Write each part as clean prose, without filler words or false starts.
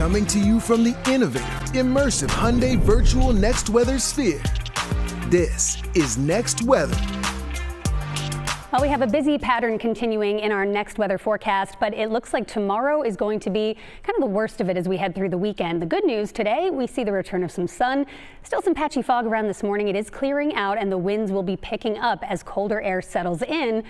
Coming to you from the innovative, immersive Hyundai Virtual Next Weather Sphere. This is Next Weather. Well, we have a busy pattern continuing in our next weather forecast, but it looks like tomorrow is going to be kind of the worst of it as we head through the weekend. The good news today, we see the return of some sun. Still some patchy fog around this morning. It is clearing out and the winds will be picking up as colder air settles in.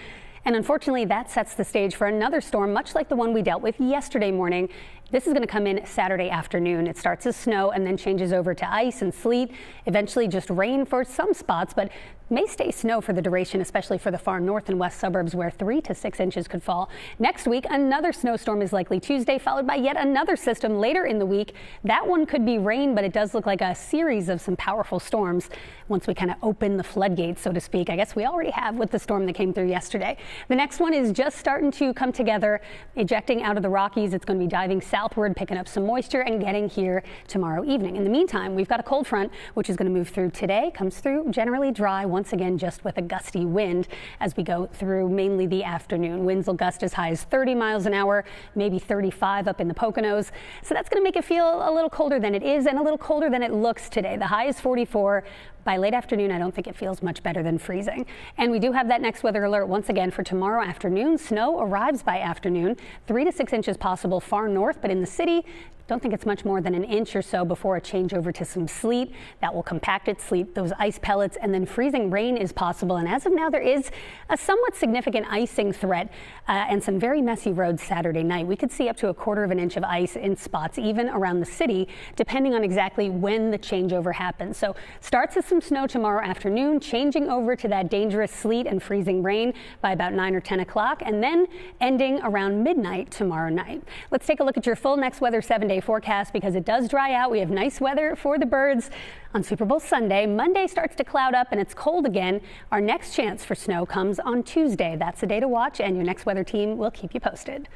And unfortunately, that sets the stage for another storm, much like the one we dealt with yesterday morning. This is going to come in Saturday afternoon. It starts as snow and then changes over to ice and sleet, eventually just rain for some spots, but may stay snow for the duration, especially for the far north and west suburbs where 3 to 6 inches could fall. Next week, another snowstorm is likely Tuesday, followed by yet another system later in the week. That one could be rain, but it does look like a series of some powerful storms once we kind of open the floodgates, so to speak. I guess we already have with the storm that came through yesterday. The next one is just starting to come together, ejecting out of the Rockies. It's going to be diving southward, picking up some moisture and getting here tomorrow evening. In the meantime, we've got a cold front, which is going to move through today, comes through generally dry once again, just with a gusty wind as we go through mainly the afternoon. Winds will gust as high as 30 miles an hour, maybe 35 up in the Poconos. So that's going to make it feel a little colder than it is and a little colder than it looks today. The high is 44. By late afternoon, I don't think it feels much better than freezing. And we do have that next weather alert once again for tomorrow afternoon. Snow arrives by afternoon, 3 to 6 inches possible far north, but in the city, don't think it's much more than an inch or so before a change over to some sleet. That will compact it, sleet, those ice pellets, and then freezing rain is possible. And as of now, there is a somewhat significant icing threat and some very messy roads Saturday night. We could see up to a 1/4 of an inch of ice in spots, even around the city, depending on exactly when the changeover happens. So starts with some snow tomorrow afternoon, changing over to that dangerous sleet and freezing rain by about 9 or 10 o'clock, and then ending around midnight tomorrow night. Let's take a look at your full next weather 7-day forecast because it does dry out. We have nice weather for the birds on Super Bowl Sunday. Monday starts to cloud up and it's cold again. Our next chance for snow comes on Tuesday. That's the day to watch, and your next weather team will keep you posted.